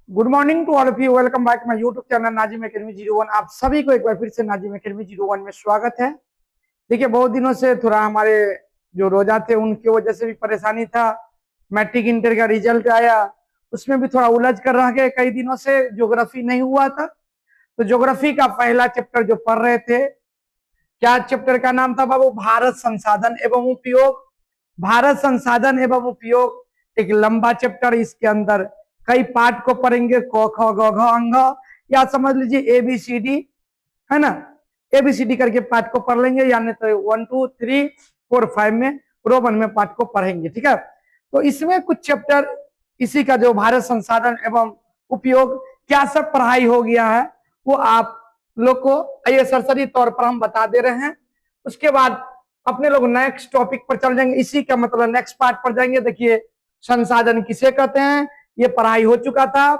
Good morning to all of you. Welcome back my YouTube channel Nazim academy 01। आप सभी को एक बार फिर से नाजिम एकेडमी 01 में स्वागत है। देखिए, बहुत दिनों से थोड़ा हमारे जो रोजा थे उनकी वजह से भी परेशानी था। मैट्रिक इंटर का रिजल्ट आया, उसमें भी थोड़ा उलझ कर रह गए। कई दिनों से ज्योग्राफी नहीं हुआ था, तो ज्योग्राफी का पहला चैप्टर जो पढ़ रहे थे, क्या चैप्टर का नाम था बाबू? भारत संसाधन एवं उपयोग। भारत संसाधन एवं उपयोग एक लंबा चैप्टर, इसके अंदर कई पार्ट को पढ़ेंगे। क ख ग घ अंग, या समझ लीजिए ABCD, है ना। ABCD करके पार्ट को पढ़ लेंगे, यानी तो 1 2 3 4 5 में रोमन में पार्ट को पढ़ेंगे, ठीक है। तो इसमें कुछ चैप्टर इसी का जो भारत संसाधन एवं उपयोग क्या सब पढ़ाई हो गया है, वो आप लोग को ये सरसरी तौर पर हम बता दे रहे हैं। उसके बाद अपने लोग नेक्स्ट टॉपिक पर चल जाएंगे, इसी का मतलब नेक्स्ट पार्ट पर जाएंगे। देखिए, संसाधन किसे कहते हैं, ये पढ़ाई हो चुका था।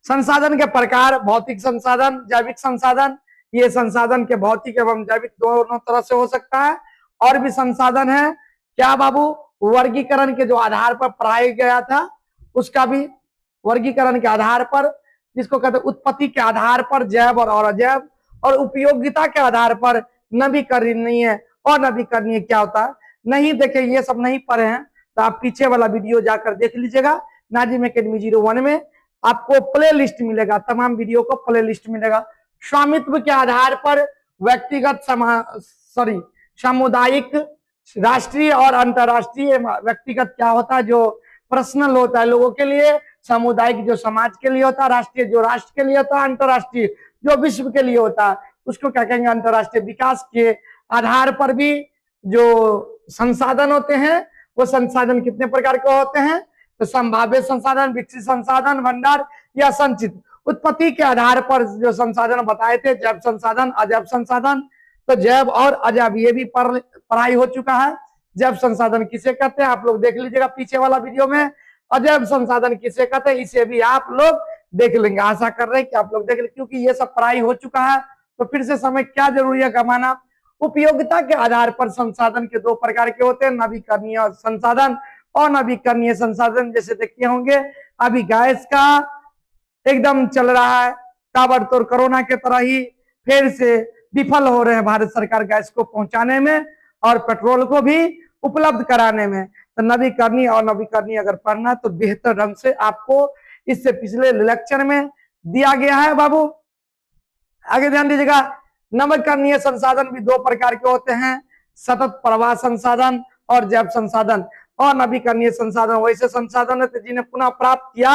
संसाधन के प्रकार: भौतिक संसाधन, जैविक संसाधन। ये संसाधन के भौतिक एवं जैविक दोनों तरह से हो सकता है। और भी संसाधन है क्या बाबू? वर्गीकरण के जो आधार पर पढ़ाया गया था, उसका भी वर्गीकरण के आधार पर, जिसको कहते हैं उत्पत्ति के आधार पर जैव और अजैव, और उपयोगिता के आधार पर नवीकरणीय और नवीकरणीय क्या होता है। नहीं देखे, ये सब नहीं पढ़े हैं तो आप पीछे वाला वीडियो जाकर देख लीजिएगा। नाजिम एकेडमी 01 में आपको प्ले लिस्ट मिलेगा, तमाम वीडियो को प्ले लिस्ट मिलेगा। स्वामित्व के आधार पर व्यक्तिगत सामुदायिक, राष्ट्रीय और अंतरराष्ट्रीय। व्यक्तिगत क्या होता है, जो पर्सनल होता है लोगों के लिए। सामुदायिक जो समाज के लिए होता है। राष्ट्रीय जो राष्ट्र के लिए होता है। अंतरराष्ट्रीय जो विश्व के लिए होता है, उसको क्या कहेंगे? अंतरराष्ट्रीय। विकास के आधार पर भी जो संसाधन होते हैं, वो संसाधन कितने प्रकार के होते हैं? तो संभाव्य संसाधन, विकसित संसाधन, भंडार या संचित। उत्पत्ति के आधार पर जो संसाधन बताए थे, जैव संसाधन, अजैव संसाधन। तो जैव और अजैव ये भी पढ़ाई हो चुका है। जैव संसाधन किसे कहते हैं, आप लोग देख लीजिएगा पीछे वाला वीडियो में। अजैव संसाधन किसे कहते हैं, इसे भी आप लोग देख लेंगे। आशा कर रहे हैं कि आप लोग देख लेंगे, क्योंकि ये सब पढ़ाई हो चुका है। तो फिर से समय क्या जरूरी है कमाना। उपयोगिता के आधार पर संसाधन के दो प्रकार के होते हैं, नवीकरणीय संसाधन और नवीकरणीय संसाधन। जैसे देखते होंगे अभी गैस का एकदम चल रहा है, ताबड़तोड़ कोरोना के तरह ही फिर से विफल हो रहे हैं भारत सरकार गैस को पहुंचाने में और पेट्रोल को भी उपलब्ध कराने में। तो नवीकरणीय और नवीकरणीय अगर पढ़ना तो बेहतर ढंग से आपको इससे पिछले लेक्चर में दिया गया है बाबू। आगे ध्यान दीजिएगा। नवीकरणीय संसाधन भी दो प्रकार के होते हैं, सतत प्रवाह संसाधन और जैव संसाधन। और नवीकरणीय संसाधन वैसे संसाधन है जिन्हें पुनः प्राप्त किया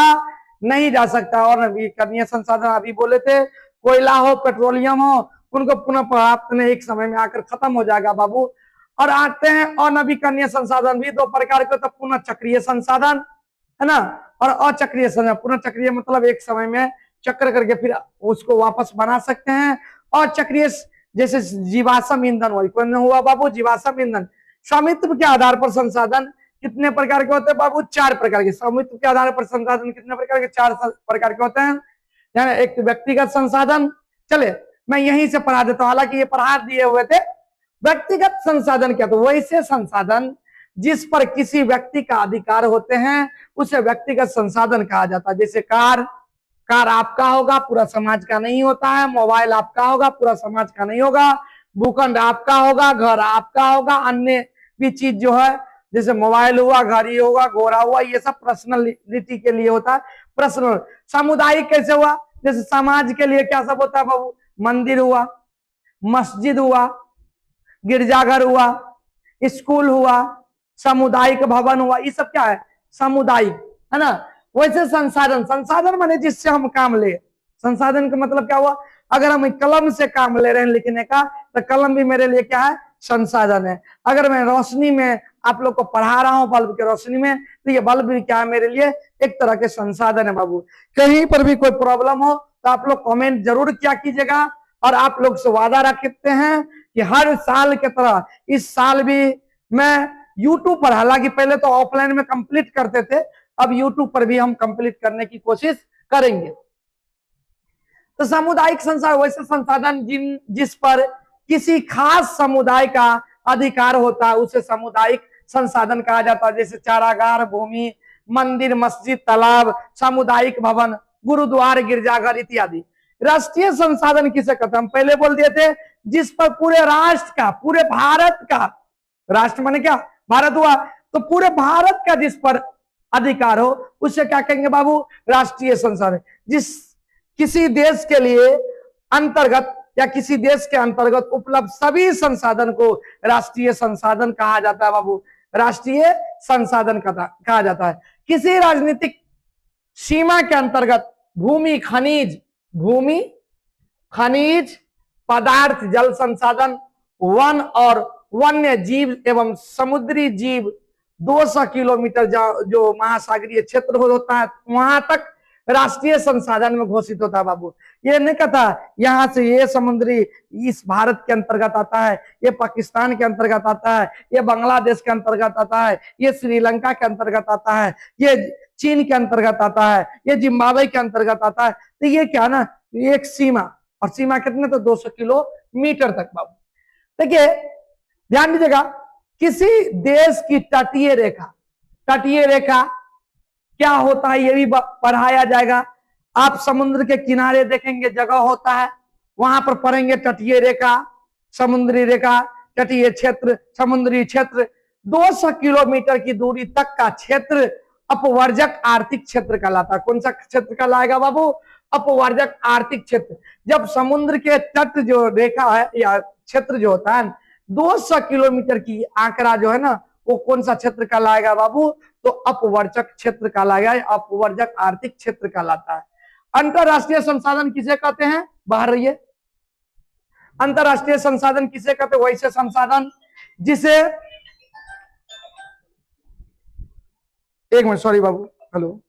नहीं जा सकता। और नवीकरणीय संसाधन अभी बोले थे, कोयला हो, पेट्रोलियम हो, उनको पुनः प्राप्त नहीं, एक समय में आकर खत्म हो जाएगा बाबू। और आते हैं अनवीकरणीय संसाधन भी दो प्रकार के, तो पुनः चक्रीय संसाधन, है ना, और अचक्रीय संसाधन। पुनः चक्रीय मतलब एक समय में चक्र करके फिर उसको वापस बना सकते हैं। और चक्रीय जैसे जीवाश्म ईंधन, वही कौन हुआ बाबू? जीवाश्म ईंधन। स्वामित्व के आधार पर संसाधन कितने प्रकार के होते हैं बाबू? 4 प्रकार के। स्वामित्व के आधार पर संसाधन कितने प्रकार के? 4 प्रकार के होते हैं। यानी एक व्यक्तिगत संसाधन, चले मैं यहीं से पढ़ा देता हूं, हालांकि ये पढ़ा दिए हुए थे। व्यक्तिगत संसाधन क्या? तो वैसे संसाधन जिस पर किसी व्यक्ति का अधिकार होते हैं, उसे व्यक्तिगत संसाधन कहा जाता है। जैसे कार आपका होगा, पूरा समाज का नहीं होता है। मोबाइल आपका होगा, पूरा समाज का नहीं होगा। भूखंड आपका होगा, घर आपका होगा। अन्य भी चीज जो है, जैसे मोबाइल हुआ, घड़ी होगा, घोड़ा हुआ, ये सब पर्सनलिटी के लिए होता है। पर्सनल। सामुदायिक कैसे हुआ? जैसे समाज के लिए क्या सब होता है बाबू? मंदिर हुआ, मस्जिद हुआ, गिरजाघर हुआ, स्कूल हुआ, सामुदायिक भवन हुआ, ये सब क्या है? सामुदायिक, है ना। वैसे संसाधन माने जिससे हम काम ले। संसाधन का मतलब क्या हुआ? अगर हम कलम से काम ले रहे हैं लिखने का, तो कलम भी मेरे लिए क्या है? संसाधन है। अगर मैं रोशनी में आप लोग को पढ़ा रहा हूं, बल्ब की रोशनी में, तो ये बल्ब भी क्या है मेरे लिए? एक तरह के संसाधन है बाबू। कहीं पर भी कोई प्रॉब्लम हो तो आप लोग कमेंट जरूर क्या कीजिएगा। और आप लोग से वादा रखते हैं कि हर साल की तरह इस साल भी मैं यूट्यूब पर, हालांकि पहले तो ऑफलाइन में कंप्लीट करते थे, अब यूट्यूब पर भी हम कंप्लीट करने की कोशिश करेंगे। तो सामुदायिक संसाधन वैसे संसाधन जिस पर किसी खास समुदाय का अधिकार होता है, उसे सामुदायिक संसाधन कहा जाता है। जैसे चारागार, भूमि, मंदिर, मस्जिद, तालाब, सामुदायिक भवन, गुरुद्वार, गिरजाघर इत्यादि। राष्ट्रीय संसाधन किसे कहते हैं? हम पहले बोल दिए थे, जिस पर पूरे राष्ट्र का, पूरे भारत का, राष्ट्र माने क्या? भारत हुआ, तो पूरे भारत का जिस पर अधिकार हो उसे क्या कहेंगे बाबू? राष्ट्रीय संसाधन। जिस किसी देश के लिए अंतर्गत या किसी देश के अंतर्गत उपलब्ध सभी संसाधन को राष्ट्रीय संसाधन कहा जाता है बाबू, राष्ट्रीय संसाधन कहा जाता है। किसी राजनीतिक सीमा के अंतर्गत भूमि खनिज पदार्थ, जल संसाधन, वन और वन्य जीव एवं समुद्री जीव 200 किलोमीटर जो महासागरीय क्षेत्र होता है वहां तक राष्ट्रीय संसाधन में घोषित होता है बाबू। ये नहीं कहता यहां से ये समुद्री इस भारत के अंतर्गत आता है, ये पाकिस्तान के अंतर्गत आता है, ये बांग्लादेश के अंतर्गत आता है, ये श्रीलंका के अंतर्गत आता है, ये चीन के अंतर्गत आता है, ये जिम्बाब्वे के अंतर्गत आता है। तो ये क्या ना, एक सीमा, और सीमा कितने? तो 200 किलोमीटर तक बाबू। देखिए ध्यान दीजिएगा, किसी देश की तटीय रेखा क्या होता है ये भी पढ़ाया जाएगा। आप समुद्र के किनारे देखेंगे जगह होता है, वहां पर पढ़ेंगे तटीय रेखा, समुद्री रेखा, तटीय क्षेत्र, समुद्री क्षेत्र। 200 किलोमीटर की दूरी तक का क्षेत्र अपवर्जक आर्थिक क्षेत्र कहलाता है। कौन सा क्षेत्र कहलाएगा बाबू? अपवर्जक आर्थिक क्षेत्र। जब समुद्र के तट जो रेखा है या क्षेत्र जो होता है 200 किलोमीटर की आंकड़ा जो है ना, वो कौन सा क्षेत्र कहलाएगा बाबू? तो अपवर्जक क्षेत्र कहलाएगा, अपवर्जक आर्थिक क्षेत्र कहलाता है। अंतरराष्ट्रीय संसाधन किसे कहते हैं? बाहर रहिए। अंतरराष्ट्रीय संसाधन किसे कहते हैं? वैसे संसाधन जिसे, एक मिनट, सॉरी बाबू, हेलो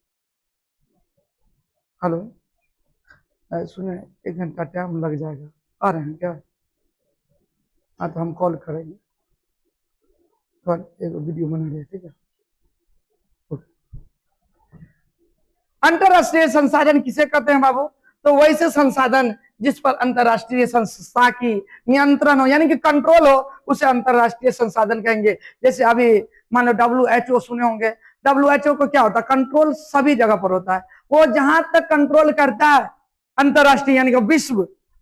सुने, 1 घंटा टाइम लग जाएगा, आ रहे हैं क्या? हाँ तो हम कॉल करेंगे, एक वीडियो बना रहे, ठीक है। अंतरराष्ट्रीय संसाधन किसे कहते हैं बाबू? तो वैसे संसाधन जिस पर अंतरराष्ट्रीय संस्था की नियंत्रण हो, यानी कि कंट्रोल हो, उसे अंतरराष्ट्रीय संसाधन कहेंगे। जैसे अभी मान लो WHO सुने होंगे। WHO को क्या होता है? कंट्रोल सभी जगह पर होता है। वो जहां तक कंट्रोल करता है अंतरराष्ट्रीय, यानी कि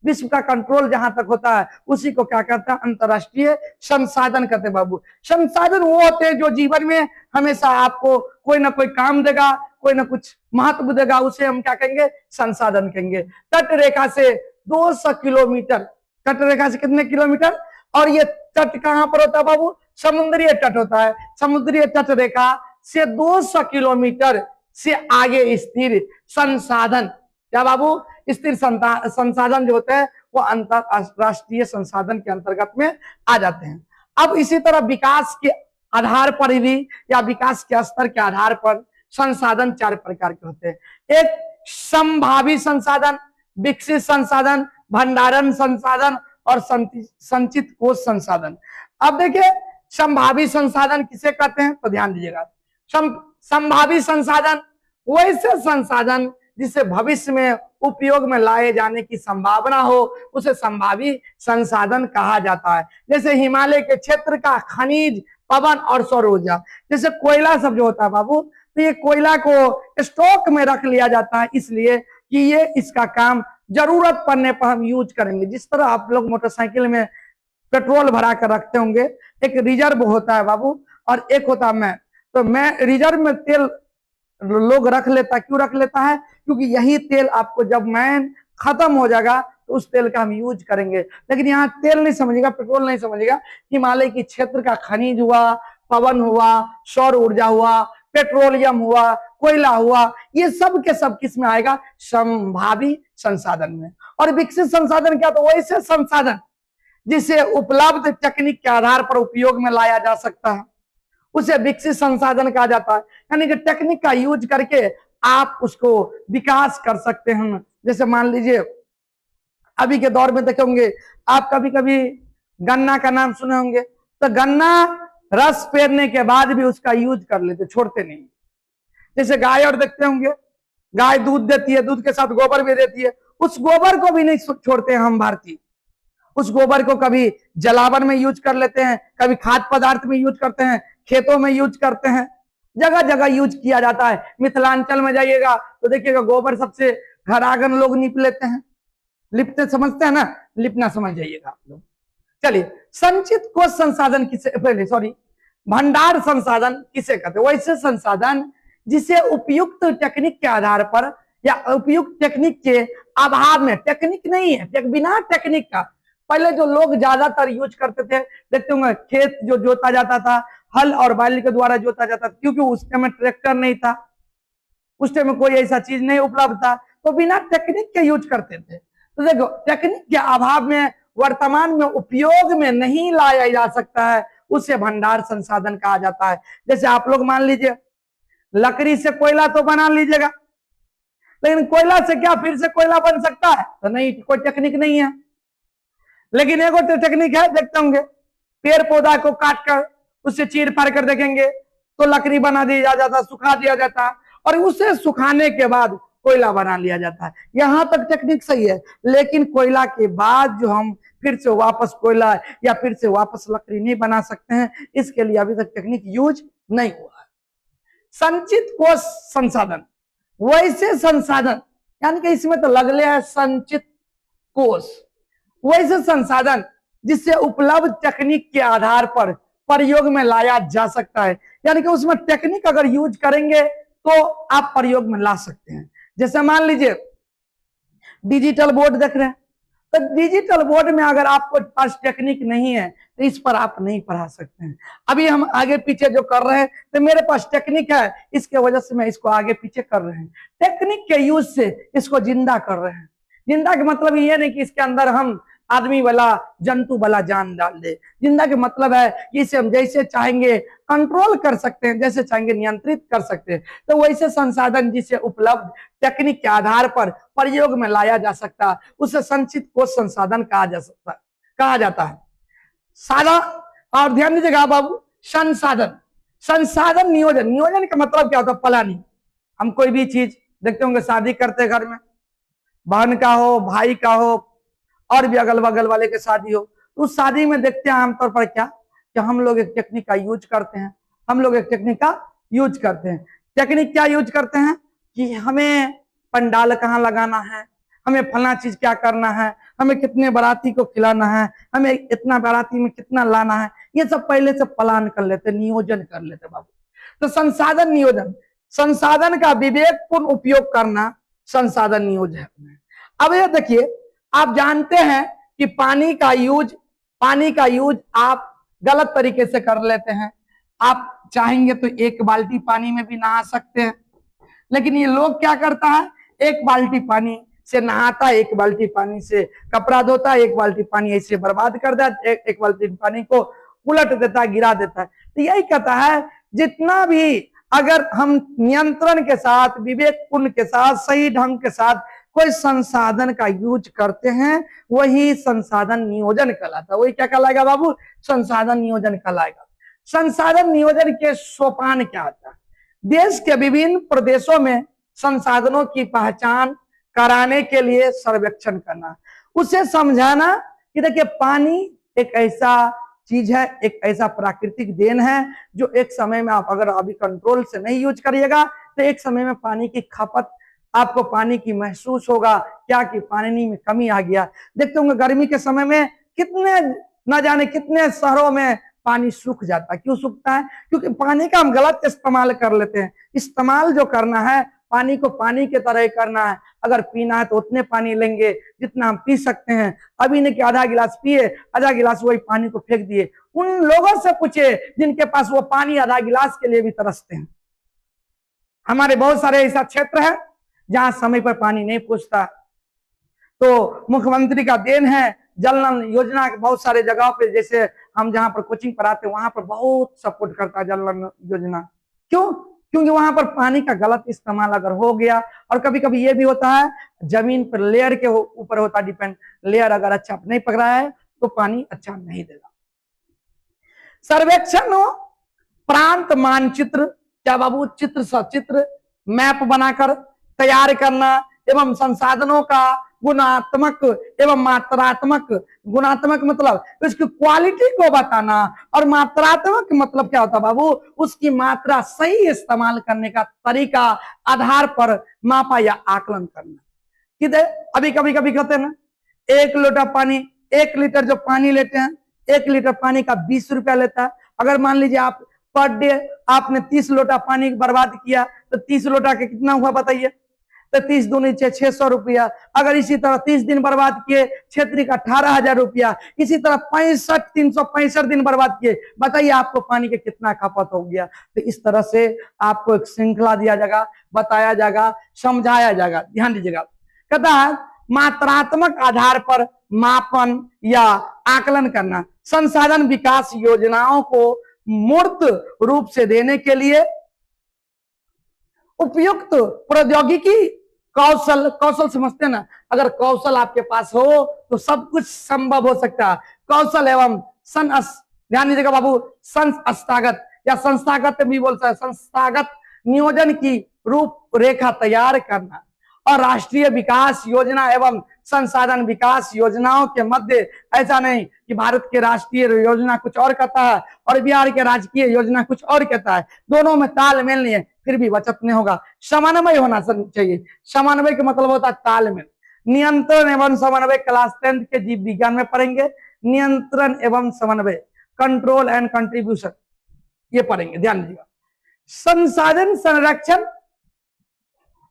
विश्व का कंट्रोल जहां तक होता है उसी को क्या कहता है? अंतरराष्ट्रीय संसाधन कहते हैं बाबू। संसाधन वो होते हैं जो जीवन में हमेशा आपको कोई ना कोई काम देगा, कोई ना कुछ महत्व देगा, उसे हम क्या कहेंगे? संसाधन कहेंगे। तट रेखा से 200 किलोमीटर, तट रेखा से कितने किलोमीटर? और ये तट कहां पर होता है बाबू? समुद्रीय तट होता है। समुद्रीय तट रेखा से 200 किलोमीटर से आगे स्थिर संसाधन, क्या बाबू? स्थिर संसाधन जो होते हैं वो अंतरराष्ट्रीय संसाधन के अंतर्गत में आ जाते हैं। अब इसी तरह विकास के आधार पर भी या विकास के स्तर के आधार पर संसाधन 4 प्रकार के होते हैं। एक संभावी संसाधन, विकसित संसाधन, भंडारण संसाधन और संचित कोष संसाधन। अब देखिए संभावी संसाधन किसे कहते हैं? तो ध्यान दीजिएगा, संभावी संसाधन वैसे संसाधन जिसे भविष्य में उपयोग में लाए जाने की संभावना हो उसे संभावी संसाधन कहा जाता है। जैसे हिमालय के क्षेत्र का खनिज, पवन और सौर ऊर्जा। जैसे कोयला सब जो होता है बाबू, तो ये कोयला को स्टॉक में रख लिया जाता है इसलिए कि ये इसका काम जरूरत पड़ने पर हम यूज करेंगे। जिस तरह आप लोग मोटरसाइकिल में पेट्रोल भरा कर रखते होंगे, एक रिजर्व होता है बाबू और एक होता है मैं। तो मैं रिजर्व में तेल लोग रख लेता, क्यों रख लेता है? क्योंकि यही तेल आपको जब मैन खत्म हो जाएगा तो उस तेल का हम यूज करेंगे। लेकिन यहाँ तेल नहीं समझेगा, पेट्रोल नहीं समझेगा, हिमालय की क्षेत्र का खनिज हुआ, पवन हुआ, सौर ऊर्जा हुआ, पेट्रोलियम हुआ, कोयला हुआ, ये सब के सब किस में आएगा? संभावी संसाधन में। और विकसित संसाधन क्या? तो वैसे संसाधन जिसे उपलब्ध तकनीक के आधार पर उपयोग में लाया जा सकता है उसे विकसित संसाधन कहा जाता है। यानी कि टेक्निक का यूज करके आप उसको विकास कर सकते हैं। जैसे मान लीजिए अभी के दौर में देखे होंगे आप, कभी कभी गन्ना का नाम सुने होंगे, तो गन्ना रस पेरने के बाद भी उसका यूज कर लेते, छोड़ते नहीं। जैसे गाय और देखते होंगे, गाय दूध देती है, दूध के साथ गोबर भी देती है, उस गोबर को भी नहीं छोड़ते हैं हम भारतीय। उस गोबर को कभी जलावन में यूज कर लेते हैं, कभी खाद्य पदार्थ में यूज करते हैं, खेतों में यूज करते हैं। जगह जगह यूज किया जाता है। मिथिलांचल में जाइएगा तो देखिएगा गोबर सबसे घर आंगन लोग लीप लेते हैं, लिपते समझते हैं ना, लिपना समझ जाइएगा आप लोग। चलिए, संचित कोष संसाधन किसे, पहले सॉरी, भंडार संसाधन किसे कहते हैं? वैसे संसाधन जिसे उपयुक्त टेक्निक के आधार पर या उपयुक्त टेक्निक के अभाव में, टेक्निक नहीं है, बिना टेक्निक का, पहले जो लोग ज्यादातर यूज करते थे, देखते होंगे खेत जो जोता जाता था हल और बैल के द्वारा जोता जाता था, क्योंकि उस टाइम में ट्रैक्टर नहीं था, उस टाइम में कोई ऐसा चीज नहीं उपलब्ध था, तो बिना टेक्निक के यूज करते थे। तो देखो, टेक्निक के अभाव में वर्तमान में उपयोग में नहीं लाया जा सकता है, उसे भंडार संसाधन कहा जाता है। जैसे आप लोग मान लीजिए लकड़ी से कोयला तो बना लीजिएगा, लेकिन कोयला से क्या फिर से कोयला बन सकता है? तो नहीं, कोई टेक्निक नहीं है। लेकिन एक और टेक्निक है, देखते होंगे पेड़ पौधा को काट कर उससे चीर फाड़ कर देखेंगे तो लकड़ी बना दिया जाता, सुखा दिया जाता, और उसे सुखाने के बाद कोयला बना लिया जाता है। यहां तक टेक्निक सही है, लेकिन कोयला के बाद जो हम फिर से वापस कोयला या फिर से वापस लकड़ी नहीं बना सकते हैं, इसके लिए अभी तक टेक्निक यूज नहीं हुआ है। संचित कोष संसाधन, वैसे संसाधन, यानी कि इसमें तो लगले है संचित कोष, वैसे संसाधन जिससे उपलब्ध टेक्निक के आधार पर प्रयोग में लाया जा सकता है, यानी कि उसमें टेक्निक अगर यूज करेंगे तो आप प्रयोग में ला सकते हैं। जैसे मान लीजिए डिजिटल बोर्ड देख रहे हैं, तो डिजिटल बोर्ड में अगर आपको पास टेक्निक नहीं है तो इस पर आप नहीं पढ़ा सकते हैं। अभी हम आगे पीछे जो कर रहे हैं तो मेरे पास टेक्निक है, इसके वजह से मैं इसको आगे पीछे कर रहे हैं। टेक्निक के यूज से इसको जिंदा कर रहे हैं। जिंदा का मतलब ये नहीं कि इसके अंदर हम आदमी वाला जंतु वाला जान डाल दे। जिंदा का मतलब है कि इसे हम जैसे चाहेंगे कंट्रोल कर सकते हैं, जैसे चाहेंगे नियंत्रित कर सकते हैं। तो वैसे संसाधन जिसे उपलब्ध टेक्निक के आधार पर प्रयोग में लाया जा सकता है, उसे संचित कोष संसाधन कहा जाता है। सारा, और ध्यान दीजिएगा बाबू, संसाधन नियोजन का मतलब क्या होता है? प्लानिंग। हम कोई भी चीज देखते होंगे, शादी करते घर में, बहन का हो, भाई का हो, और भी अगल बगल वाले के शादी हो, तो उस शादी में देखते हैं आमतौर पर क्या, कि हम लोग एक टेक्निक का यूज करते हैं। टेक्निक क्या यूज करते हैं कि हमें पंडाल कहाँ लगाना है, हमें फला चीज क्या करना है, हमें कितने बाराती को खिलाना है, हमें इतना बाराती में कितना लाना है, ये सब पहले से प्लान कर लेते, नियोजन कर लेते बाबू। तो संसाधन नियोजन, संसाधन का विवेकपूर्ण उपयोग करना संसाधन नियोजन है। अब ये देखिए, आप जानते हैं कि पानी का यूज आप गलत तरीके से कर लेते हैं। आप चाहेंगे तो एक बाल्टी पानी में भी नहा सकते हैं, लेकिन ये लोग क्या करता है, एक बाल्टी पानी से नहाता है, एक बाल्टी पानी से कपड़ा धोता है, एक बाल्टी पानी ऐसे बर्बाद कर देता है, एक बाल्टी पानी को उलट देता है, गिरा देता है। तो यही कहता है, जितना भी अगर हम नियंत्रण के साथ, विवेकपूर्ण के साथ, सही ढंग के साथ कोई संसाधन का यूज करते हैं, वही संसाधन नियोजन कहलाता है। वही क्या कहलाएगा बाबू? संसाधन नियोजन कहलाएगा। संसाधन नियोजन के सोपान क्या होता है? देश के विभिन्न प्रदेशों में संसाधनों की पहचान कराने के लिए सर्वेक्षण करना, उसे समझाना कि देखिए पानी एक ऐसा चीज है, एक ऐसा प्राकृतिक देन है जो एक समय में आप अगर अभी कंट्रोल से नहीं यूज करिएगा तो एक समय में पानी की खपत, आपको पानी की महसूस होगा क्या कि पानी में कमी आ गया। देखते होंगे गर्मी के समय में कितने, न जाने कितने शहरों में पानी सूख जाता है। क्यों सूखता है? क्योंकि पानी का हम गलत इस्तेमाल कर लेते हैं। इस्तेमाल जो करना है, पानी को पानी के तरह ही करना है। अगर पीना है तो उतने पानी लेंगे जितना हम पी सकते हैं। अभी नहीं कि आधा गिलास पिए, आधा गिलास वही पानी को फेंक दिए। उन लोगों से पूछे जिनके पास वो पानी आधा गिलास के लिए भी तरसते हैं। हमारे बहुत सारे ऐसा क्षेत्र है जहां समय पर पानी नहीं पहुंचता। तो मुख्यमंत्री का देन है, जल नल योजना के बहुत सारे जगहों पे, जैसे हम जहां पर कोचिंग पढ़ाते हैं वहां पर बहुत सपोर्ट करता है जल नल योजना। क्यों? क्योंकि वहां पर पानी का गलत इस्तेमाल अगर हो गया, और कभी कभी ये भी होता है जमीन पर लेयर के ऊपर होता डिपेंड, लेयर अगर अच्छा नहीं पकड़ा है तो पानी अच्छा नहीं देगा। सर्वेक्षण प्रांत मानचित्र, क्या बाबू? चित्र सचित्र मैप बनाकर तैयार करना एवं संसाधनों का गुणात्मक एवं मात्रात्मक। गुणात्मक मतलब उसकी क्वालिटी को बताना, और मात्रात्मक मतलब क्या होता है बाबू, उसकी मात्रा सही इस्तेमाल करने का तरीका आधार पर मापा या आकलन करना। किधर अभी कभी कभी कहते हैं ना, 1 लोटा पानी, 1 लीटर जो पानी लेते हैं, 1 लीटर पानी का 20 रुपया लेता है। अगर मान लीजिए आप पर डे आपने 30 लोटा पानी बर्बाद किया, तो 30 लोटा के कितना हुआ बताइए, तो 30 दूनी 600 रुपया। अगर इसी तरह 30 दिन बर्बाद किए, क्षेत्रीय का 18,000 रुपया। इसी तरह 365 दिन बर्बाद किए, बताइए आपको पानी के कितना खपत हो गया। तो इस तरह से आपको एक श्रृंखला दिया जाएगा, बताया जाएगा, समझाया जाएगा। ध्यान दीजिएगा, कहता है मात्रात्मक आधार पर मापन या आकलन करना, संसाधन विकास योजनाओं को मूर्त रूप से देने के लिए उपयुक्त प्रौद्योगिकी कौशल। कौशल समझते हैं ना, अगर कौशल आपके पास हो तो सब कुछ संभव हो सकता है। कौशल एवं ध्यान दीजिएगा बाबू, संस्थागत या संस्थागत भी बोल सकते हैं, संस्थागत नियोजन की रूपरेखा तैयार करना, और राष्ट्रीय विकास योजना एवं संसाधन विकास योजनाओं के मध्य ऐसा नहीं कि भारत के राष्ट्रीय योजना कुछ और कहता है और बिहार के राजकीय योजना कुछ और कहता है, दोनों में तालमेल नहीं है, फिर भी बचत नहीं होगा। समन्वय होना चाहिए। समन्वय का मतलब होता है तालमेल। नियंत्रण एवं समन्वय क्लास 10 के जीव विज्ञान में पढ़ेंगे। नियंत्रण एवं समन्वय, कंट्रोल एंड कंट्रीब्यूशन, ये पढ़ेंगे, ध्यान दीजिएगा। संसाधन संरक्षण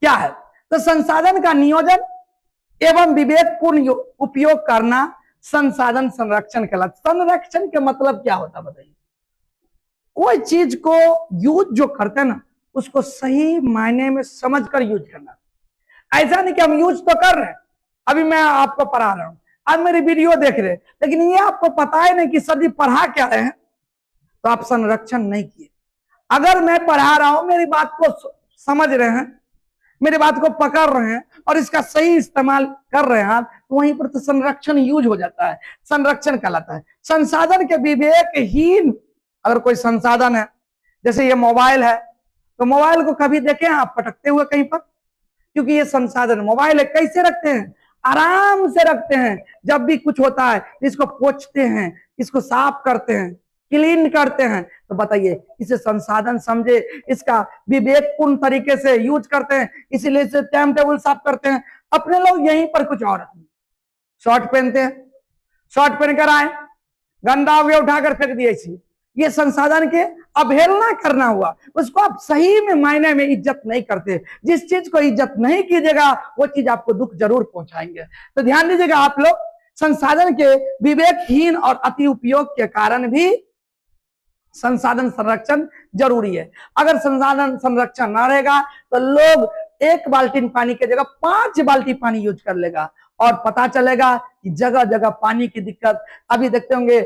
क्या है, तो संसाधन का नियोजन एवं विवेकपूर्ण उपयोग करना संसाधन संरक्षण कहलाता। संरक्षण के मतलब क्या होता है बताइए, कोई चीज को यूज जो करते हैं ना, उसको सही मायने में समझकर यूज करना। ऐसा नहीं कि हम यूज तो कर रहे हैं, अभी मैं आपको पढ़ा रहा हूं, आप मेरी वीडियो देख रहे, लेकिन ये आपको पता है नहीं कि सर जी पढ़ा क्या रहे हैं, तो आप संरक्षण नहीं किए। अगर मैं पढ़ा रहा हूं, मेरी बात को समझ रहे हैं, मेरी बात को पकड़ रहे हैं और इसका सही इस्तेमाल कर रहे हैं आप, तो वहीं पर तो संरक्षण यूज हो जाता है, संरक्षण कहलाता है। संसाधन के विवेकहीन अगर कोई संसाधन है, जैसे ये मोबाइल है, तो मोबाइल को कभी देखें आप पटकते हुए कहीं पर, क्योंकि ये संसाधन मोबाइल है। कैसे रखते हैं, आराम से रखते हैं। जब भी कुछ होता है इसको पोंछते हैं, इसको साफ करते हैं, क्लीन करते हैं। तो बताइए, इसे संसाधन समझे, इसका विवेकपूर्ण तरीके से यूज करते हैं, इसीलिए इसे टाइम टेबल साफ करते हैं। अपने लोग यहीं पर कुछ और शॉर्ट पहनते हैं, शॉर्ट पहनकर आए, गंदा हो गया, उठाकर फेंक दिए। इसी ये संसाधन के अवहेलना करना हुआ, उसको आप सही में मायने में इज्जत नहीं करते। जिस चीज को इज्जत नहीं कीजिएगा वो चीज आपको दुख जरूर पहुंचाएंगे। तो ध्यान दीजिएगा आप लोग, संसाधन के विवेकहीन और अति उपयोग के कारण भी संसाधन संरक्षण जरूरी है। अगर संसाधन संरक्षण ना रहेगा तो लोग 1 बाल्टी पानी की जगह 5 बाल्टी पानी यूज कर लेगा, और पता चलेगा कि जगह जगह पानी की दिक्कत। अभी देखते होंगे,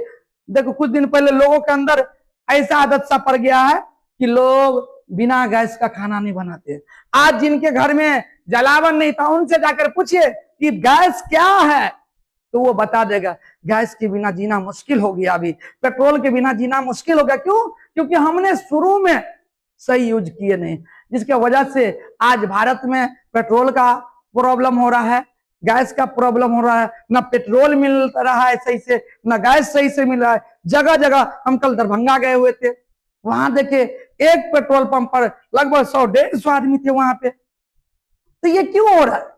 देखो कुछ दिन पहले लोगों के अंदर ऐसा आदत सा पड़ गया है कि लोग बिना गैस का खाना नहीं बनाते। आज जिनके घर में जलावन नहीं था, उनसे जाकर पूछिए कि गैस क्या है, तो वो बता देगा गैस के बिना जीना मुश्किल हो गया, अभी पेट्रोल के बिना जीना मुश्किल हो गया। क्यों? क्योंकि हमने शुरू में सही यूज किए नहीं, जिसके वजह से आज भारत में पेट्रोल का प्रॉब्लम हो रहा है, गैस का प्रॉब्लम हो रहा है। ना पेट्रोल मिल रहा है सही से, ना गैस सही से मिल रहा है। जगह जगह, हम कल दरभंगा गए हुए थे, वहां देखे एक पेट्रोल पंप पर लगभग 100-150 आदमी थे वहां पे। तो ये क्यों हो रहा है?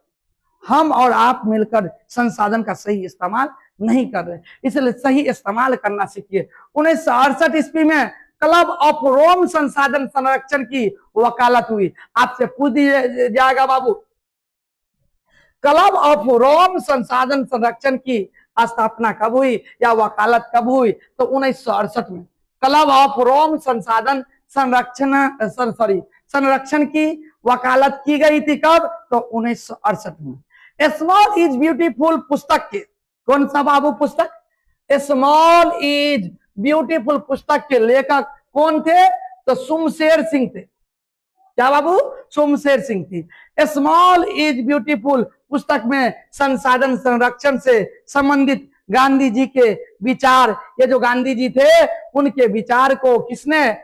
हम और आप मिलकर संसाधन का सही इस्तेमाल नहीं कर रहे, इसलिए सही इस्तेमाल करना सीखिए। 1968 ईस्वी में क्लब ऑफ रोम संसाधन संरक्षण की वकालत हुई। आपसे पूछ दिया जाएगा बाबू, क्लब ऑफ रोम संसाधन संरक्षण की स्थापना कब हुई या वकालत कब हुई? तो 1968 में क्लब ऑफ रोम संसाधन संरक्षण की वकालत की गई थी। कब? तो 1968 में। स्मॉल इज ब्यूटीफुल पुस्तक के, कौन सा बाबू पुस्तक? स्मॉल इज ब्यूटीफुल पुस्तक के लेखक कौन थे? तो सुमशेर सिंह थे। क्या बाबू? सुमशेर सिंह थी। स्मॉल इज ब्यूटीफुल पुस्तक में संसाधन संरक्षण से संबंधित गांधी जी के विचार, ये जो गांधी जी थे उनके विचार को किसने?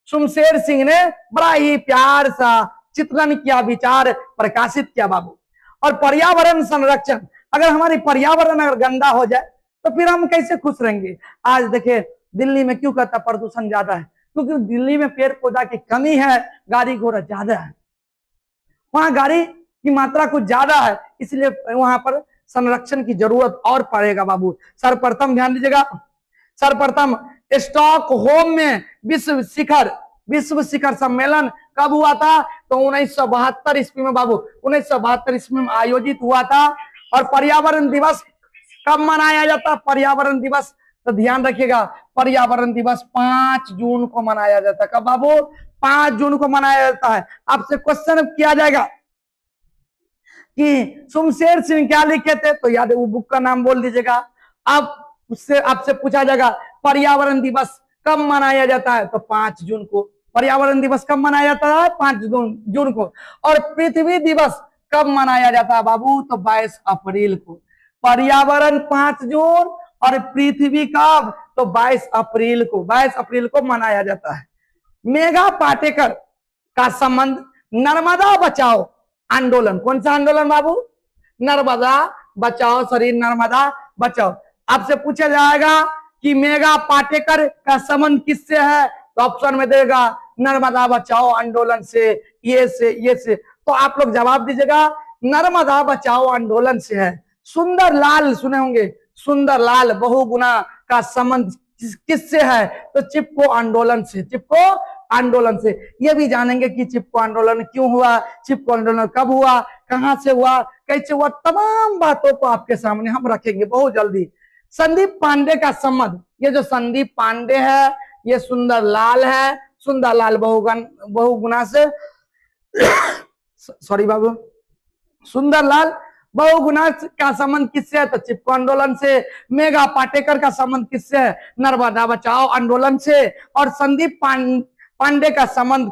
सुमशेर सिंह ने बड़ा ही प्यार सा चित्रण किया, विचार प्रकाशित किया बाबू। और पर्यावरण संरक्षण, अगर हमारी पर्यावरण अगर गंदा हो जाए तो फिर हम कैसे खुश रहेंगे। आज देखिए दिल्ली में क्यों कहता प्रदूषण ज्यादा है, क्योंकि दिल्ली में पेड़ पौधा की कमी है, गाड़ी घोड़ा ज्यादा है, वहां गाड़ी की मात्रा कुछ ज्यादा है, इसलिए वहां पर संरक्षण की जरूरत और पड़ेगा बाबू। सर्वप्रथम ध्यान दीजिएगा, सर्वप्रथम स्टॉकहोम में विश्व शिखर सम्मेलन कब हुआ था, तो 1972 ईस्वी में बाबू, 1972 ईस्वी में आयोजित हुआ था। और पर्यावरण दिवस कब मनाया जाता है, पर्यावरण दिवस, तो ध्यान रखिएगा पर्यावरण दिवस 5 जून को मनाया जाता है। कब बाबू, 5 जून को मनाया जाता है। आपसे क्वेश्चन किया जाएगा कि शमशेर सिंह क्या लिखे थे, तो याद है वो बुक का नाम बोल दीजिएगा। अब उससे आपसे पूछा जाएगा पर्यावरण दिवस कब मनाया जाता है, तो 5 जून को। पर्यावरण दिवस कब मनाया जाता है, 5 जून को। और पृथ्वी दिवस कब मनाया जाता है बाबू, तो 22 अप्रैल को। पर्यावरण 5 जून और पृथ्वी कब, तो 22 अप्रैल को, 22 अप्रैल को मनाया जाता है। मेघा पाटेकर का संबंध नर्मदा बचाओ आंदोलन, कौन सा आंदोलन बाबू, नर्मदा बचाओ, सॉरी नर्मदा बचाओ। आपसे पूछा जाएगा कि मेघा पाटेकर का संबंध किससे है, तो ऑप्शन में देगा नर्मदा बचाओ आंदोलन से, ये से। तो आप लोग जवाब दीजिएगा नर्मदा बचाओ आंदोलन से है। सुंदरलाल सुने होंगे, सुंदरलाल बहुगुणा का संबंध किससे है, तो चिपको आंदोलन से, चिपको आंदोलन से। ये भी जानेंगे कि चिपको आंदोलन क्यों हुआ, चिपको आंदोलन कब हुआ, कहां से हुआ, कैसे हुआ, तमाम बातों को आपके सामने हम रखेंगे बहुत जल्दी। संदीप पांडे का संबंध, ये जो संदीप पांडे है ये सुंदरलाल है, सुंदरलाल बहुगुणा से सॉरी बाबू, सुंदरलाल बहुगुणा का संबंध किससे है, तो चिपको आंदोलन से। मेघा पाटेकर का संबंध किससे है, नर्मदा बचाओ आंदोलन से। और संदीप पांडे का संबंध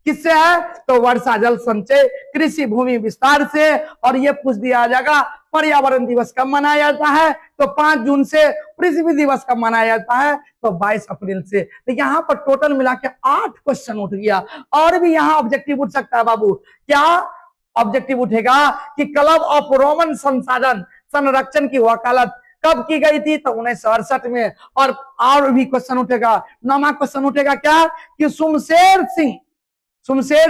किससे है, तो वर्षा जल संचय कृषि भूमि विस्तार से। और ये पूछ दिया जाएगा पर्यावरण दिवस कब मनाया जाता है, तो 5 जून से। पृथ्वी दिवस कब मनाया जाता है, तो 22 अप्रैल से। तो यहाँ पर टोटल मिला के 8 क्वेश्चन उठ गया। और भी यहाँ ऑब्जेक्टिव उठ सकता है बाबू, क्या ऑब्जेक्टिव उठेगा कि क्लब ऑफ रोमन संसाधन संरक्षण की वकालत कब की गई थी, तो 1968 में। और भी क्वेश्चन उठेगा, 9वां क्वेश्चन उठेगा क्या कि शमशेर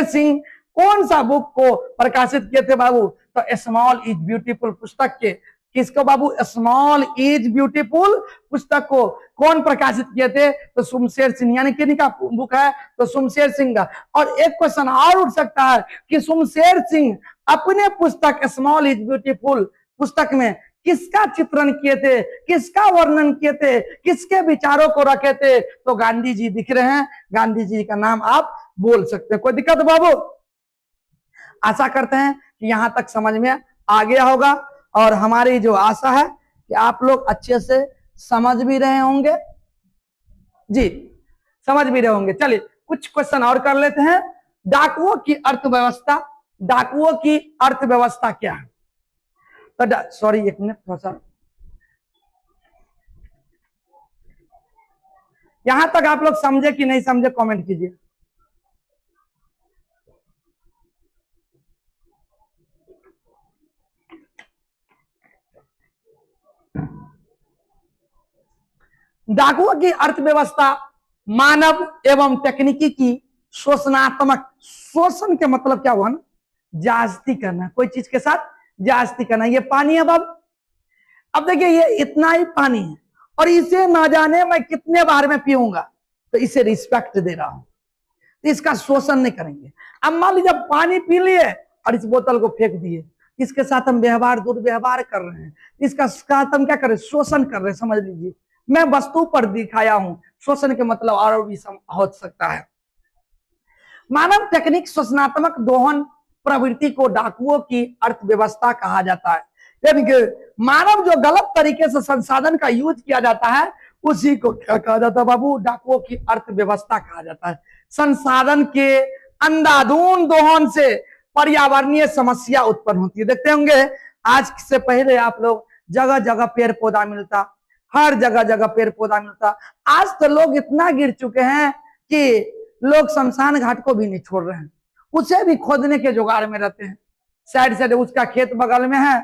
सिंह कौन सा बुक को प्रकाशित किए थे बाबू, तो स्मॉल इज ब्यूटीफुल पुस्तक के, किसको बाबू, स्मॉल इज ब्यूटीफुल पुस्तक को कौन प्रकाशित किए थे, तो शमशेर सिंह, यानी किन्हीं का बुक है, तो शमशेर सिंह का। और एक क्वेश्चन और उठ सकता है कि शमशेर सिंह अपने पुस्तक स्मॉल इज ब्यूटीफुल पुस्तक में किसका चित्रण किए थे, किसका वर्णन किए थे, किसके विचारों को रखे थे, तो गांधी जी दिख रहे हैं, गांधी जी का नाम आप बोल सकते हैं। कोई दिक्कत बाबू, आशा करते हैं कि यहां तक समझ में आ गया होगा। और हमारी जो आशा है कि आप लोग अच्छे से समझ भी रहे होंगे, जी समझ भी रहे होंगे। चलिए कुछ क्वेश्चन और कर लेते हैं। डाकुओं की अर्थव्यवस्था, डाकुओं की अर्थव्यवस्था क्या है, तो सॉरी एक मिनट थोड़ा सा, यहां तक आप लोग समझे कि नहीं समझे कमेंट कीजिए। डाकुओं की अर्थव्यवस्था मानव एवं तकनीकी की शोषणात्मक, शोषण के मतलब क्या हुआ ना, ज्यादती करना, कोई चीज के साथ ज्यादती करना। ये पानी है बाब, अब देखिए ये इतना ही पानी है और इसे ना जाने मैं कितने बार में पीऊंगा, तो इसे रिस्पेक्ट दे रहा हूं, तो इसका शोषण नहीं करेंगे। अब मान लीजिए पानी पी लिए और इस बोतल को फेंक दिए, इसके साथ हम व्यवहार दुर्व्यवहार कर रहे हैं, इसका साथ हम क्या कर रहे हैं, शोषण कर रहे हैं, समझ लीजिए। मैं वस्तु पर दिखाया हूं, शोषण के मतलब और भी हो सकता है। मानव तकनीक शोषणात्मक दोहन प्रवृत्ति को डाकुओं की अर्थव्यवस्था कहा जाता है। यानी कि मानव जो गलत तरीके से संसाधन का यूज किया जाता है उसी को क्या कहा जाता है बाबू, डाकुओं की अर्थव्यवस्था कहा जाता है। संसाधन के अंधाधुंध दोहन से पर्यावरणीय समस्या उत्पन्न होती है। देखते होंगे आज से पहले आप लोग जगह जगह पेड़ पौधा मिलता, हर जगह जगह पेड़ पौधा मिलता। आज तो लोग इतना गिर चुके हैं कि लोग शमशान घाट को भी नहीं छोड़ रहे हैं, उसे भी खोदने के जुगाड़ में रहते हैं। साइड साइड उसका खेत बगल में है,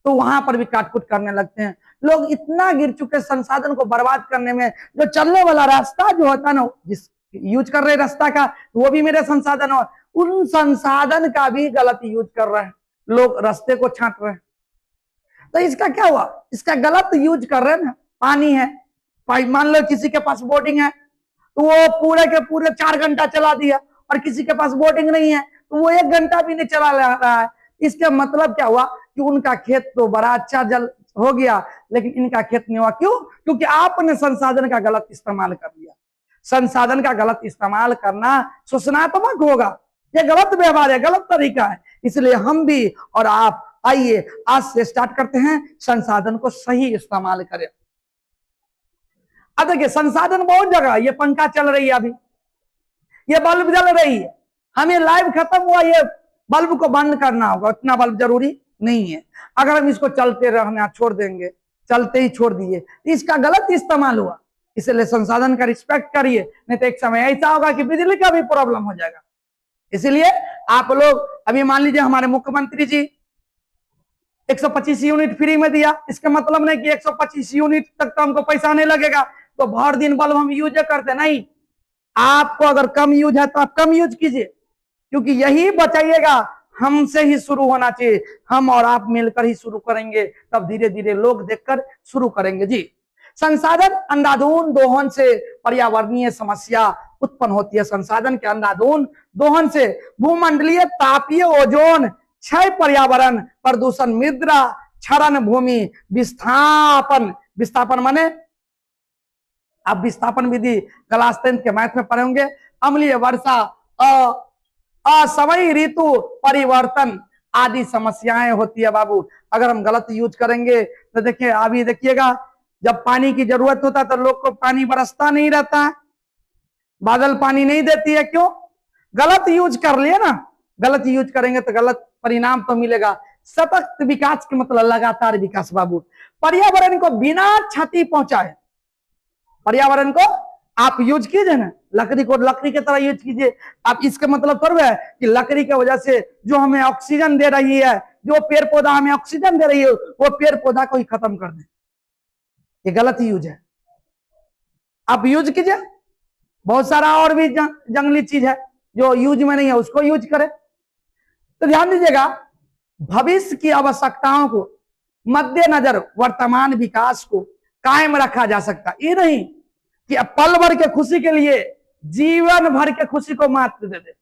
तो वहां पर भी काटकुट करने लगते हैं। लोग इतना गिर चुके संसाधन को बर्बाद करने में। जो चलने वाला रास्ता जो होता है ना, जिस यूज कर रहे रास्ता का, वो भी मेरे संसाधन, और उन संसाधन का भी गलत यूज कर रहे हैं लोग, रास्ते को छांट रहे हैं। तो इसका क्या हुआ? इसका गलत यूज कर रहे हैं ना। पानी है, मान लो किसी के पास बोटिंग है तो वो पूरे के पूरे 4 घंटा चला दिया, और किसी के पास बोटिंग नहीं है तो वो 1 घंटा भी नहीं चला रहा है। इसका मतलब क्या हुआ कि उनका खेत तो बड़ा अच्छा जल हो गया, लेकिन इनका खेत नहीं हुआ। क्यों? क्योंकि आपने संसाधन का गलत इस्तेमाल कर लिया। संसाधन का गलत इस्तेमाल करना शोषणात्मक होगा, यह गलत व्यवहार है, गलत तरीका है। इसलिए हम भी और आप आइए आज से स्टार्ट करते हैं, संसाधन को सही इस्तेमाल करें। अब देखिए संसाधन बहुत जगह, ये पंखा चल रही है अभी, ये बल्ब जल रही है, हमें लाइव खत्म हुआ, ये बल्ब को बंद करना होगा, इतना बल्ब जरूरी नहीं है। अगर हम इसको चलते रहना छोड़ देंगे, चलते ही छोड़ दिए, इसका गलत इस्तेमाल हुआ। इसलिए संसाधन का रिस्पेक्ट करिए, नहीं तो एक समय ऐसा होगा कि बिजली का भी प्रॉब्लम हो जाएगा। इसलिए आप लोग, अभी मान लीजिए हमारे मुख्यमंत्री जी 125 यूनिट फ्री में दिया, इसका मतलब नहीं कि 125 यूनिट तक तो हमको पैसा नहीं लगेगा तो भर दिन बल्ब हम यूज करते नहीं। आपको अगर कम यूज है तो आप कम यूज कीजिए, क्योंकि यही बचाइएगा, हमसे ही शुरू होना चाहिए। हम और आप मिलकर ही शुरू करेंगे, तब धीरे धीरे लोग देखकर शुरू करेंगे। जी, संसाधन अंधाधुंध दोहन से पर्यावरणीय समस्या उत्पन्न होती है। संसाधन के अंधाधुंध दोहन से भूमंडलीय तापीय ओजोन क्षय, पर्यावरण प्रदूषण, मृदा क्षरण, भूमि विस्थापन। विस्थापन माने आप विस्थापन विधि क्लास 10 के मैथ में पढ़े होंगे। अम्लीय वर्षा, असमयी ऋतु परिवर्तन आदि समस्याएं होती है बाबू। अगर हम गलत यूज करेंगे तो देखिए, अभी देखिएगा जब पानी की जरूरत होता है तो लोग को पानी बरसता नहीं रहता है, बादल पानी नहीं देती है। क्यों? गलत यूज कर लिए ना। गलत यूज करेंगे तो गलत परिणाम तो मिलेगा। सतत विकास के मतलब लगातार विकास बाबू। पर्यावरण को बिना क्षति पहुंचाए, पर्यावरण को आप यूज कीजिए ना, लकड़ी को लकड़ी की तरह यूज कीजिए। आप इसका मतलब थोड़ा है कि लकड़ी की वजह से जो हमें ऑक्सीजन दे रही है, जो पेड़ पौधा हमें ऑक्सीजन दे रही है, वो पेड़ पौधा को ही खत्म कर दे, ये गलत यूज है। आप यूज कीजिए। बहुत सारा और भी जंगली चीज है जो यूज में नहीं है, उसको यूज करें। तो ध्यान दीजिएगा, भविष्य की आवश्यकताओं को मद्देनजर वर्तमान विकास को कायम रखा जा सकता। ये नहीं कि अब पल भर के खुशी के लिए जीवन भर के खुशी को मात्र दे दे।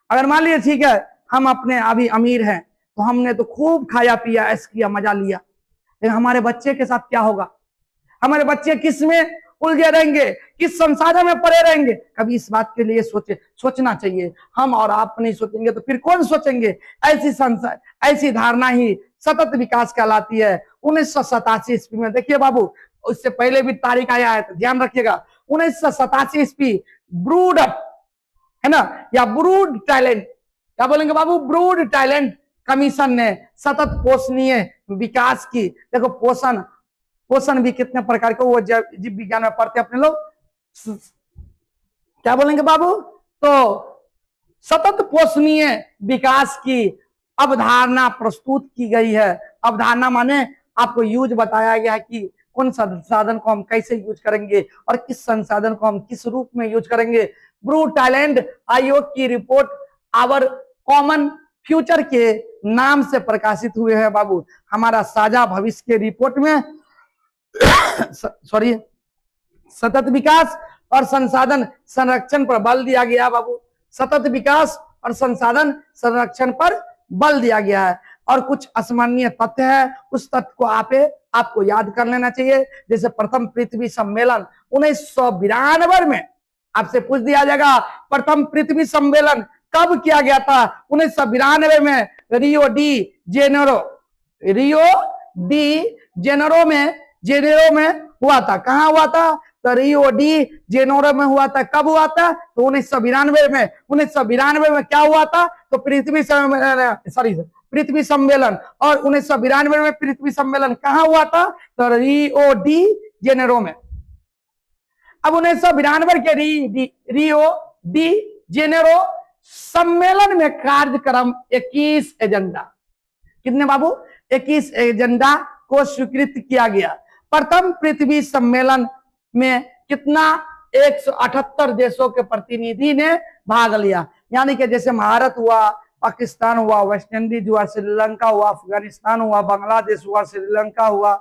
अगर मान लीजिए ठीक है, हम अपने अभी अमीर हैं तो हमने तो खूब खाया पिया, ऐश किया, मजा लिया, लेकिन हमारे बच्चे के साथ क्या होगा? हमारे बच्चे किस में उलझे रहेंगे, किस संसाधन में पड़े रहेंगे? कभी इस बात के लिए सोचना चाहिए। हम और आप नहीं सोचेंगे तो फिर कौन सोचेंगे? ऐसी धारणा ही सतत विकास कहलाती है। 1987 ईस्वी में देखिए बाबू, उससे पहले भी तारीख आया है तो ध्यान रखिएगा। 1987 ईस्वी ब्रूड है ना, या ब्रूड टैलेंट, क्या बोलेंगे बाबू? ब्रूड टैलेंट कमीशन ने सतत पोषणीय विकास की, देखो पोषण भी कितने प्रकार के, वो जीव विज्ञान में पढ़ते अपने लोग, क्या बोलेंगे बाबू? तो सतत पोषणीय विकास की अवधारणा प्रस्तुत की गई है। अवधारणा माने आपको यूज बताया गया है कि कौन संसाधन को हम कैसे यूज करेंगे और किस संसाधन को हम किस रूप में यूज करेंगे। ब्रूड टैलेंट आयोग की रिपोर्ट आवर कॉमन फ्यूचर के नाम से प्रकाशित हुए हैं बाबू। हमारा साझा भविष्य के रिपोर्ट में सॉरी सतत विकास और संसाधन संरक्षण पर बल दिया गया बाबू। सतत विकास और संसाधन संरक्षण पर बल दिया गया है। और कुछ अस्मरणीय तथ्य है, उस तथ्य को आपको याद कर लेना चाहिए। जैसे प्रथम पृथ्वी सम्मेलन 1992 में आपसे पूछ दिया जाएगा, प्रथम पृथ्वी सम्मेलन कब किया गया था? 1992 में रियो डी जेनेरो में हुआ था। कहां हुआ था? तो रियो डी जेनेरो में हुआ था। कब हुआ था? तो 1992 में। 1992 में क्या हुआ था? तो पृथ्वी सम्मेलन। और 1992 में पृथ्वी सम्मेलन कहां हुआ था? तो रियो डी जेनेरो में। अब 1992 के रियो डी जेनेरो सम्मेलन में कार्यक्रम 21 एजेंडा, कितने बाबू? 21 एजेंडा को स्वीकृत किया गया। प्रथम पृथ्वी सम्मेलन में कितना? 178 देशों के प्रतिनिधि ने भाग लिया। यानी कि जैसे भारत हुआ, पाकिस्तान हुआ, वेस्ट इंडीज हुआ, श्रीलंका हुआ, अफगानिस्तान हुआ, बांग्लादेश हुआ, श्रीलंका हुआ,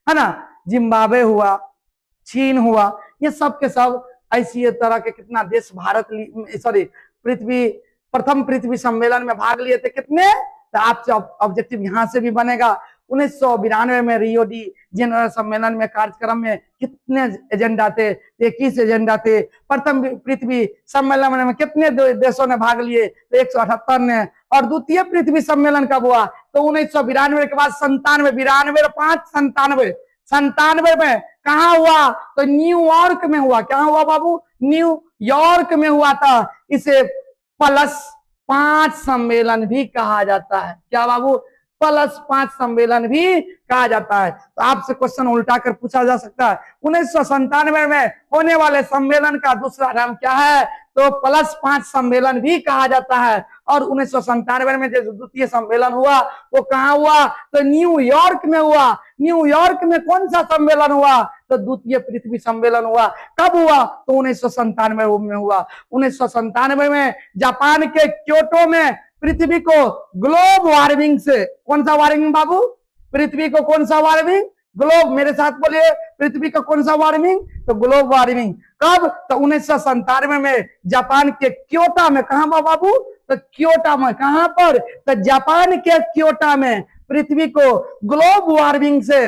है ना, जिम्बाब्वे हुआ, चीन हुआ, ये सब के सब ऐसी तरह के कितना देश भारत पृथ्वी प्रथम पृथ्वी सम्मेलन में भाग लिए थे। कितने? तो आपसे ऑब्जेक्टिव यहां से भी बनेगा। 1992 में रियो डी जेनेरो सम्मेलन में कार्यक्रम में कितने एजेंडा थे? 21 एजेंडा थे। प्रथम पृथ्वी सम्मेलन में कितने देशों ने भाग लिए? तो 178 ने। और द्वितीय पृथ्वी सम्मेलन कब हुआ? तो 1992 के बाद 97, 92, 5, 97 में कहा हुआ? तो न्यूयॉर्क में हुआ। क्या हुआ बाबू? न्यूयॉर्क में हुआ था। इसे +5 सम्मेलन भी कहा जाता है। क्या बाबू? +5 सम्मेलन भी कहा जाता है। तो आपसे क्वेश्चन उल्टा कर पूछा जा सकता है, 1997 में होने वाले सम्मेलन का दूसरा नाम क्या है? तो +5 सम्मेलन भी कहा जाता है। और 1997 में जो द्वितीय सम्मेलन हुआ वो कहाँ हुआ? तो न्यूयॉर्क में हुआ। न्यूयॉर्क में कौन सा सम्मेलन हुआ? तो द्वितीय पृथ्वी सम्मेलन हुआ। कब हुआ? तो 1997 में हुआ। 1997 में जापान के क्योटो में पृथ्वी को ग्लोब वार्मिंग से, कौन सा वार्मिंग बाबू? पृथ्वी को कौन सा वार्मिंग? ग्लोब, मेरे साथ बोलिए, पृथ्वी का कौन सा वार्मिंग? तो ग्लोब वार्मिंग। कब? तो 1997 में जापान के क्योटो में। कहां बाबू? तो क्योटो में। कहां पर? तो जापान के क्योटो में पृथ्वी को ग्लोब वार्मिंग से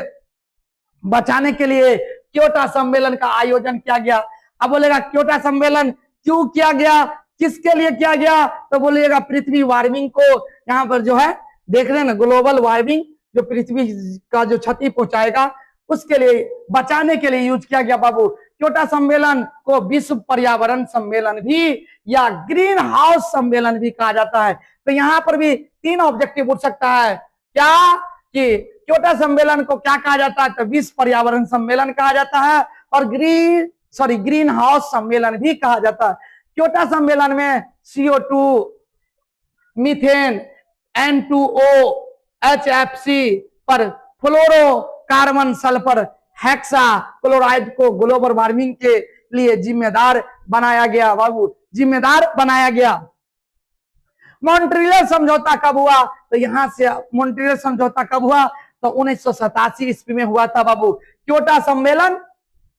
बचाने के लिए क्योटो सम्मेलन का आयोजन किया गया। अब बोलेगा क्योटो सम्मेलन क्यों किया गया, किसके लिए किया गया? तो बोलिएगा पृथ्वी वार्मिंग को यहाँ पर जो है देख रहे हैं ना, ग्लोबल वार्मिंग जो पृथ्वी का जो क्षति पहुंचाएगा उसके लिए बचाने के लिए यूज किया गया बाबू। क्योटो सम्मेलन को विश्व पर्यावरण सम्मेलन भी या ग्रीन हाउस सम्मेलन भी कहा जाता है। तो यहाँ पर भी 3 ऑब्जेक्टिव उठ सकता है। क्या? कि क्योटो सम्मेलन को क्या कहा जाता है? तो विश्व पर्यावरण सम्मेलन कहा जाता है और ग्रीन हाउस सम्मेलन भी कहा जाता है। क्योटो सम्मेलन में CO2, मीथेन, N2O, HFC पर फ्लोरोकार्बन, सल्फर, हेक्सा क्लोराइड को ग्लोबल वार्मिंग के लिए जिम्मेदार बनाया गया बाबू, जिम्मेदार बनाया गया। मॉन्ट्रियल समझौता कब हुआ? तो यहां से मॉन्ट्रियल समझौता कब हुआ? तो 1987 ईस्वी में हुआ था बाबू। क्योटो सम्मेलन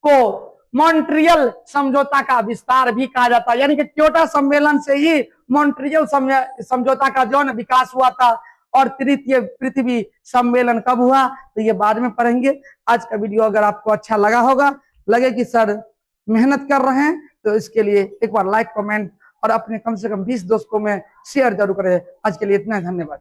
को मॉन्ट्रियल समझौता का विस्तार भी कहा जाता है। यानी कि क्योटो सम्मेलन से ही मॉन्ट्रियल समझौता का जो है विकास हुआ था। और तृतीय पृथ्वी सम्मेलन कब हुआ? तो ये बाद में पढ़ेंगे। आज का वीडियो अगर आपको अच्छा लगा होगा, लगे कि सर मेहनत कर रहे हैं, तो इसके लिए एक बार लाइक, कमेंट और अपने कम से कम 20 दोस्तों में शेयर जरूर करें। आज के लिए इतना, धन्यवाद।